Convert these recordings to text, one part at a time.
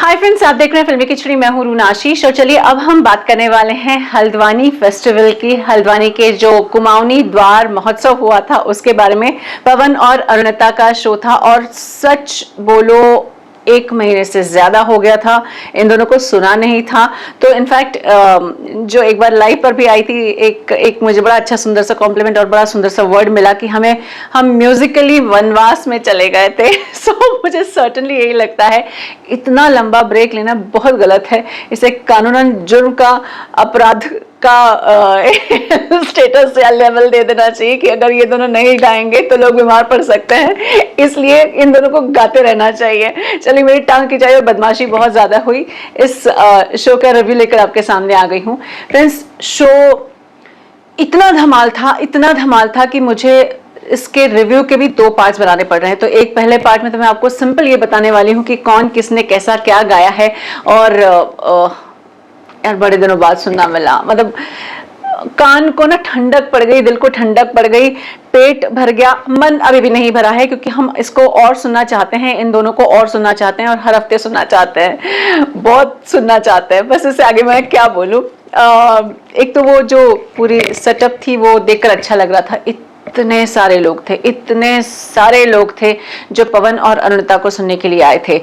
Hi friends, आप देख रहे हैं फिल्मी खिचड़ी। मैं हूं रूना आशीष और चलिए अब हम बात करने वाले हैं हल्द्वानी फेस्टिवल की। हल्द्वानी के जो कुमाऊनी द्वार महोत्सव हुआ था उसके बारे में। पवन और अरुणिता का शो था और सच बोलो 1 महीने से ज्यादा हो गया था इन दोनों को सुना नहीं था। तो इनफैक्ट जो एक बार लाइव पर भी आई थी, एक मुझे बड़ा अच्छा सुंदर सा कॉम्प्लीमेंट और बड़ा सुंदर सा वर्ड मिला कि हम म्यूजिकली वनवास में चले गए थे। सो मुझे सर्टनली यही लगता है, इतना लंबा ब्रेक लेना बहुत गलत है। इसे कानूनन जुर्म का, अपराध का स्टेटस या लेवल दे देना चाहिए कि अगर ये दोनों नहीं गाएंगे तो लोग बीमार पड़ सकते हैं, इसलिए इन दोनों को गाते रहना चाहिए। चलिए, मेरी टांग खिंचाई और बदमाशी बहुत ज्यादा हुई। इस शो का रिव्यू लेकर आपके सामने आ गई हूँ। फ्रेंड्स, शो इतना धमाल था कि मुझे इसके रिव्यू के भी 2 पार्ट्स बनाने पड़ रहे हैं। तो एक पहले पार्ट में तो मैं आपको सिंपल ये बताने वाली हूँ कि कौन किसने कैसा क्या गाया है। और यार, बड़े दिनों बाद सुनना मिला, मतलब कान को ना ठंडक पड़ गई, दिल को ठंडक पड़ गई, पेट भर गया। मन अभी भी नहीं भरा है क्योंकि हम इसको और सुनना चाहते हैं, इन दोनों को और सुनना चाहते हैं और हर हफ्ते सुनना चाहते हैं, बहुत सुनना चाहते हैं। बस इससे आगे मैं क्या बोलूं। एक तो वो जो पूरी सेटअप थी वो देखकर अच्छा लग रहा था। इतने सारे लोग थे जो पवन और अरुणिता को सुनने के लिए आए थे।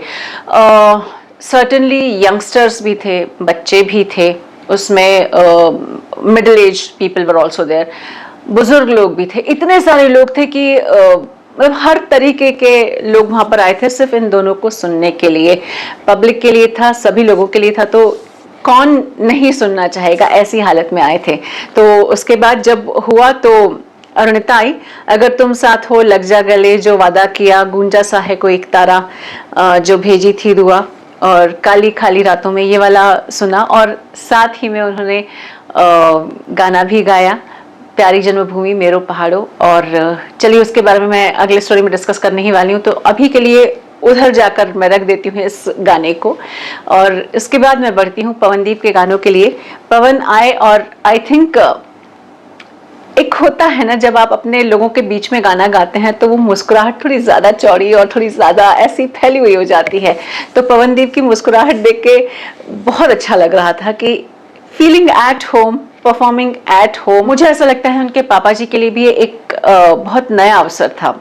सर्टेनली यंगस्टर्स भी थे, बच्चे भी थे उसमें, middle age people were also there, बुजुर्ग लोग भी थे। इतने सारे लोग थे कि मतलब हर तरीके के लोग वहां पर आए थे सिर्फ इन दोनों को सुनने के लिए। पब्लिक के लिए था, सभी लोगों के लिए था, तो कौन नहीं सुनना चाहेगा, ऐसी हालत में आए थे। तो उसके बाद जब हुआ तो अरुणिता आई, अगर तुम साथ हो, लग जा गले, जो वादा किया, गूंजा सा है कोई एक तारा, जो भेजी थी दुआ, और काली खाली रातों में, ये वाला सुना। और साथ ही में उन्होंने गाना भी गाया, प्यारी जन्मभूमि मेरो पहाड़ों। और चलिए, उसके बारे में मैं अगले स्टोरी में डिस्कस करने ही वाली हूँ। तो अभी के लिए उधर जाकर मैं रख देती हूँ इस गाने को और इसके बाद मैं बढ़ती हूँ पवनदीप के गानों के लिए। पवन आए और आई थिंक एक होता है ना, जब आप अपने लोगों के बीच में गाना गाते हैं तो वो मुस्कुराहट थोड़ी ज्यादा चौड़ी और थोड़ी ज्यादा ऐसी फैली हुई हो जाती है। तो पवनदीप की मुस्कुराहट देख के बहुत अच्छा लग रहा था कि feeling at home, performing at home. मुझे ऐसा लगता है उनके पापा जी के लिए भी एक बहुत नया अवसर था।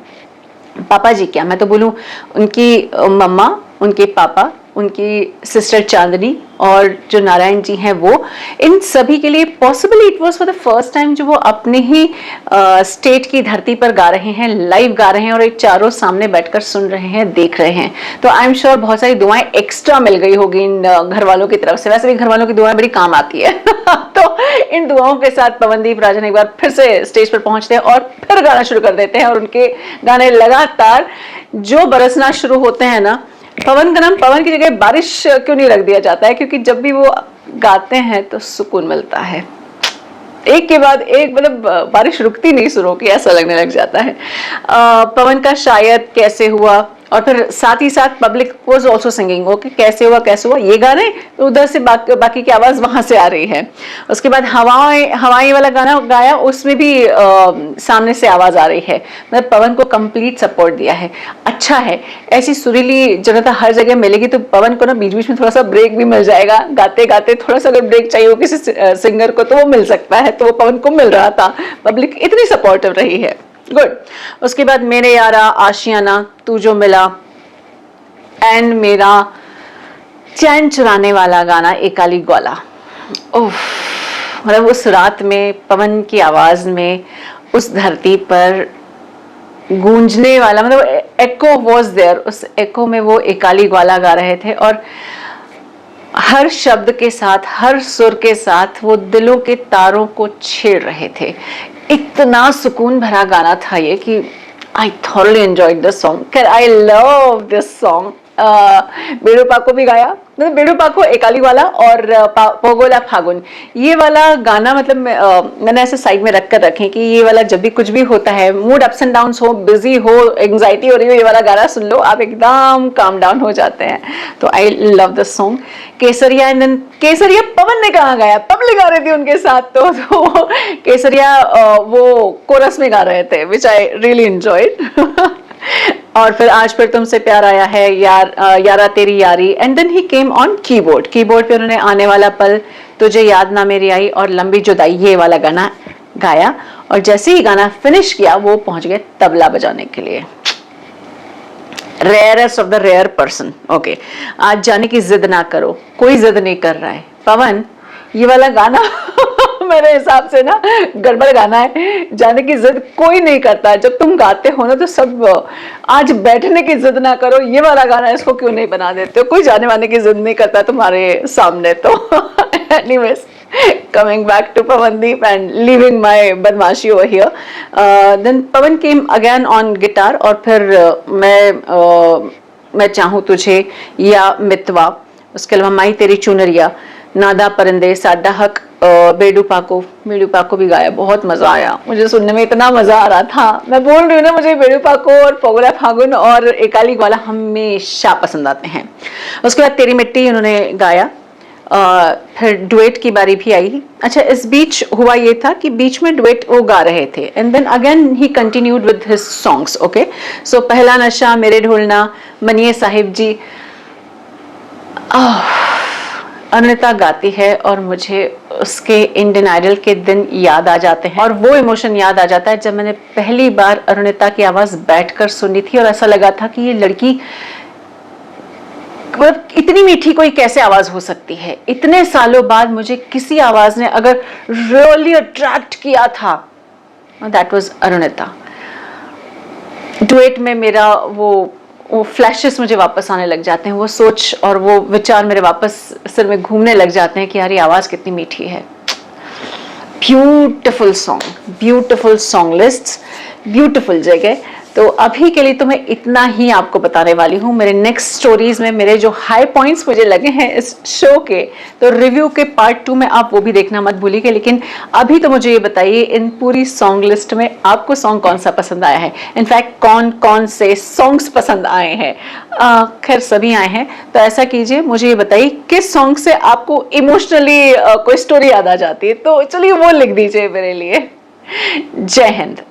पापा जी क्या, मैं तो बोलूं उनकी मम्मा, उनके पापा, उनकी सिस्टर चांदनी और जो नारायण जी हैं वो, इन सभी के लिए possibly it was for the first time जो वो अपने ही स्टेट की धरती पर गा रहे हैं, लाइव गा रहे हैं और एक चारों सामने बैठकर सुन रहे हैं, देख रहे हैं। तो आई एम श्योर बहुत सारी दुआएं एक्स्ट्रा मिल गई होगी इन घर वालों की तरफ से। वैसे भी घर वालों की दुआएं बड़ी काम आती है। तो इन दुआओं के साथ पवनदीप राजन एक बार फिर से स्टेज पर पहुंचते हैं और फिर गाना शुरू कर देते हैं और उनके गाने लगातार जो बरसना शुरू होते हैं ना। पवन का नाम पवन की जगह बारिश क्यों नहीं रख दिया जाता है, क्योंकि जब भी वो गाते हैं तो सुकून मिलता है, एक के बाद एक, मतलब बारिश रुकती नहीं सुरों की, ऐसा लगने लग जाता है। पवन का शायद कैसे हुआ, और फिर साथ ही साथ public was also singing, okay कैसे हुआ ये गाने, तो उधर से बाकी की आवाज वहां से आ रही है। उसके बाद हवाएं वाला गाना गाया, उसमें भी सामने से आवाज आ रही है। मतलब पवन को कंप्लीट सपोर्ट दिया है। अच्छा है, ऐसी सुरीली जनता हर जगह मिलेगी तो पवन को ना बीच बीच में थोड़ा सा ब्रेक भी मिल जाएगा। गाते गाते थोड़ा सा अगर ब्रेक चाहिए हो किसी सिंगर को तो वो मिल सकता है, तो वो पवन को मिल रहा था। पब्लिक इतनी सपोर्टिव रही है, गुड। उसके बाद मेरे यारा, आशियाना, तू जो मिला, एंड मेरा चैन चुराने वाला गाना, एकाली ग्वाला। ओह, मतलब उस रात में पवन की आवाज में उस धरती पर गूंजने वाला, मतलब एको वॉज देयर, उस एको में वो एकाली ग्वाला गा रहे थे और हर शब्द के साथ, हर सुर के साथ वो दिलों के तारों को छेड़ रहे थे। इतना सुकून भरा गाना था ये कि I thoroughly enjoyed this song. I love this song. बेड़ूपा को भी गाया, मतलब बेड़ूपा को एकाली वाला और पोगोला फागुन, ये वाला गाना मतलब मैंने ऐसे साइड में रख कर रखे कि ये वाला जब भी कुछ भी होता है, मूड अप्स एंड डाउन हो, बिजी हो, एंग्जाइटी हो रही हो, ये वाला गाना सुन लो, आप एकदम काम डाउन हो जाते हैं। तो आई लव दिस सॉन्ग। केसरिया, केसरिया पवन ने कहाँ गाया, पब्लिक गा रही थी उनके साथ, तो केसरिया वो कोरस में गा रहे थे, विच आई रियली एंजॉयड। और फिर आज फिर तुमसे प्यार आया है, यार यारा तेरी यारी, and then he came on keyboard पे उन्होंने आने वाला पल, तुझे याद ना मेरी आई और लंबी जुदाई, ये वाला गाना गाया। और जैसे ही गाना फिनिश किया वो पहुंच गए तबला बजाने के लिए। Rarest of the rare person. Okay, आज जाने की जिद ना करो, कोई जिद नहीं कर रहा है। पवन, ये वाला गाना मेरे हिसाब से ना गड़बड़ गाना है। जाने की जिद कोई नहीं करता, जब तुम गाते हो ना तो सब आज बैठने की जिद ना करो, ये वाला गाना इसको क्यों नहीं बना देते हो? कोई जाने वाने की जिद नहीं करता तुम्हारे सामने तो। Anyways, coming back to Pavandeep and leaving my बदमाशी over here, then Pavan came again on guitar, और फिर मैं चाहूँ तुझे या मितवा, उसके अलावा माई तेरी चुनरिया, नादा परिंदे, साडा हक, बेडू पाको भी गाया। बहुत मजा आया, मुझे सुनने में इतना मजा आ रहा था। मैं बोल रही हूँ ना, मुझे बेडू पाको और पोगरा फागुन और एकाली वाला हमेशा पसंद आते हैं। उसके बाद तेरी मिट्टी उन्होंने गाया, फिर डुएट की बारी भी आई। अच्छा, इस बीच हुआ ये था कि बीच में डुएट वो गा रहे थे, and then again he continued with his songs. Okay, so पहला नशा, मेरे ढोलना, मनिए साहिब जी, अरुणिता गाती है और मुझे उसके इंडियन आइडल के दिन याद आ जाते हैं, और वो इमोशन याद आ जाता है जब मैंने पहली बार अरुणिता की आवाज बैठकर सुनी थी, और ऐसा लगा था कि ये लड़की, मतलब इतनी मीठी कोई कैसे आवाज हो सकती है। इतने सालों बाद मुझे किसी आवाज ने अगर रियली अट्रैक्ट किया था, दैट वाज अरुणिता। डुएट में मेरा वो फ्लैशेस मुझे वापस आने लग जाते हैं, वो सोच और वो विचार मेरे वापस सिर में घूमने लग जाते हैं कि यार ये आवाज कितनी मीठी है। ब्यूटिफुल सॉन्ग लिस्ट, ब्यूटिफुल जगह। तो अभी के लिए तो मैं इतना ही आपको बताने वाली हूँ। मेरे नेक्स्ट स्टोरीज में मेरे जो हाई पॉइंट्स मुझे लगे हैं इस शो के, तो रिव्यू के पार्ट 2 में आप वो भी देखना मत भूलिएगा। लेकिन अभी तो मुझे ये बताइए, इन पूरी सॉन्ग लिस्ट में आपको सॉन्ग कौन सा पसंद आया है? इनफैक्ट कौन कौन से सॉन्ग्स पसंद आए हैं? खैर सभी आए हैं, तो ऐसा कीजिए, मुझे ये बताइए किस सॉन्ग से आपको इमोशनली कोई स्टोरी याद आ जाती है, तो चलिए वो लिख दीजिए मेरे लिए। जय हिंद।